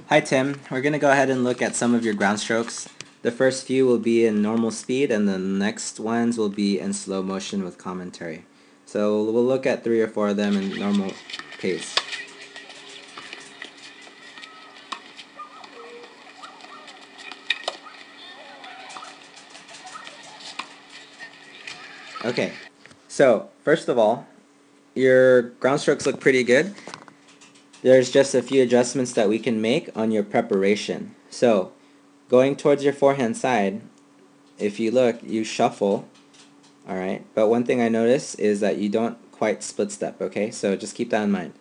Hi Tim, we're going to go ahead and look at some of your ground strokes. The first few will be in normal speed and the next ones will be in slow motion with commentary. So we'll look at 3 or 4 of them in normal pace. Okay, so first of all, your ground strokes look pretty good. There's just a few adjustments that we can make on your preparation. So going towards your forehand side, if you look, you shuffle. Alright, but one thing I notice is that you don't quite split step, okay? So just keep that in mind.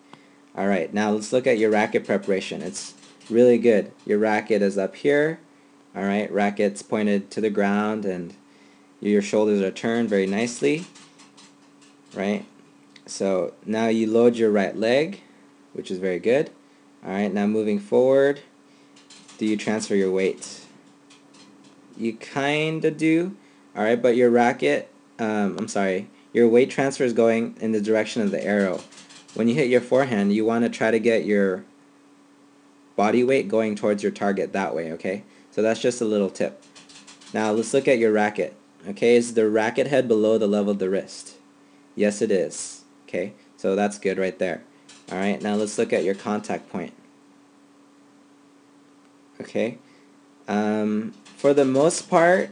Alright, now let's look at your racket preparation. It's really good. Your racket is up here. Alright, racket's pointed to the ground and your shoulders are turned very nicely. Right? So now you load your right leg, which is very good. Alright, now moving forward, do you transfer your weight? You kinda do. Alright, but your racket, your weight transfer is going in the direction of the arrow. When you hit your forehand, you want to try to get your body weight going towards your target that way, okay? So that's just a little tip. Now let's look at your racket. Okay, is the racket head below the level of the wrist? Yes, it is. Okay, so that's good right there. Alright, now let's look at your contact point. Okay, for the most part,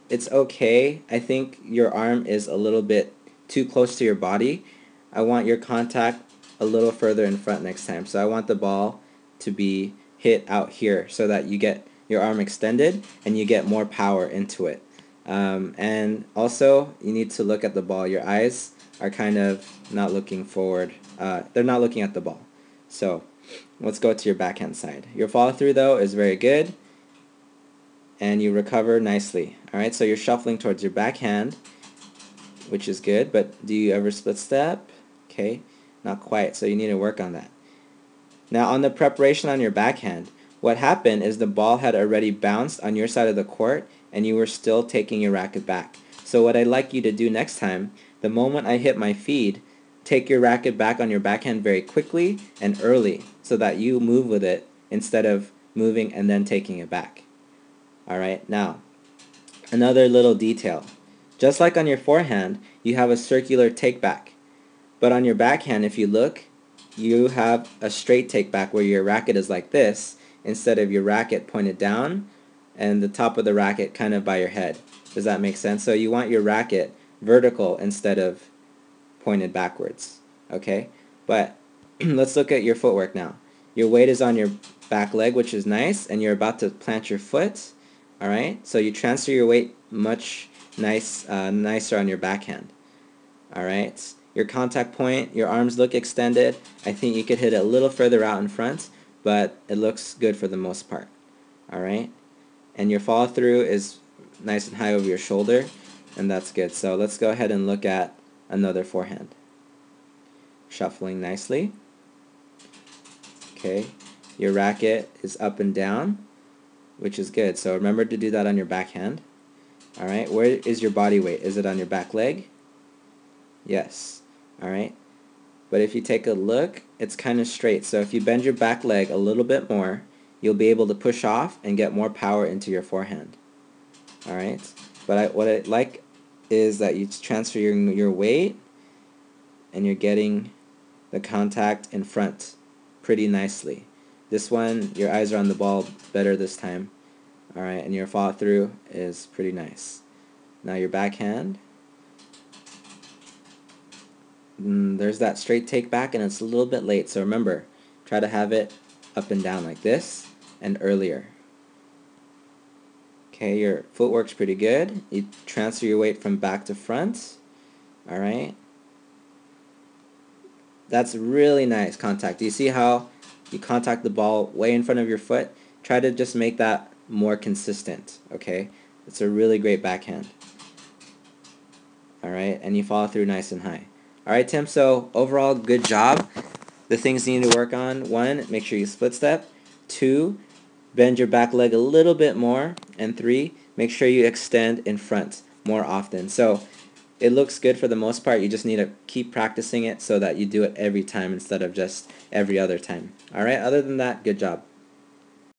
it's okay. I think your arm is a little bit too close to your body. I want your contact a little further in front next time. So I want the ball to be hit out here so that you get your arm extended and you get more power into it. And also, you need to look at the ball. Your eyes are kind of not looking forward. They're not looking at the ball. So let's go to your backhand side. Your follow through though is very good and you recover nicely. Alright, so you're shuffling towards your backhand, which is good, but do you ever split step? Okay, not quite, so you need to work on that. Now on the preparation on your backhand, what happened is the ball had already bounced on your side of the court and you were still taking your racket back. So what I'd like you to do next time, the moment I hit my feed, take your racket back on your backhand very quickly and early so that you move with it instead of moving and then taking it back. Alright, now, another little detail. Just like on your forehand, you have a circular take back. But on your backhand, if you look, you have a straight take back where your racket is like this instead of your racket pointed down and the top of the racket kind of by your head. Does that make sense? So you want your racket vertical instead of pointed backwards. Okay? But let's look at your footwork now. Your weight is on your back leg, which is nice, and you're about to plant your foot. Alright? So you transfer your weight much nicer on your backhand. Alright? Your contact point, your arms look extended. I think you could hit it a little further out in front, but it looks good for the most part. Alright? And your follow through is nice and high over your shoulder, and that's good. So let's go ahead and look at another forehand. Shuffling nicely. Okay. Your racket is up and down, which is good. So remember to do that on your backhand. Alright, where is your body weight? Is it on your back leg? Yes. Alright. But if you take a look, it's kind of straight. So if you bend your back leg a little bit more, you'll be able to push off and get more power into your forehand. Alright. But what I like is that you transfer your weight and you're getting the contact in front pretty nicely. This one, your eyes are on the ball better this time. Alright, and your follow through is pretty nice. Now your backhand. There's that straight take back and it's a little bit late, so remember, try to have it up and down like this and earlier. Okay, your footwork's pretty good. You transfer your weight from back to front. Alright. That's really nice contact. Do you see how you contact the ball way in front of your foot? Try to just make that more consistent, okay? It's a really great backhand. Alright, and you follow through nice and high. Alright, Tim, so overall, good job. The things you need to work on: 1, make sure you split step. 2, bend your back leg a little bit more. And 3, make sure you extend in front more often. So it looks good for the most part. You just need to keep practicing it so that you do it every time instead of just every other time. Alright, other than that, good job.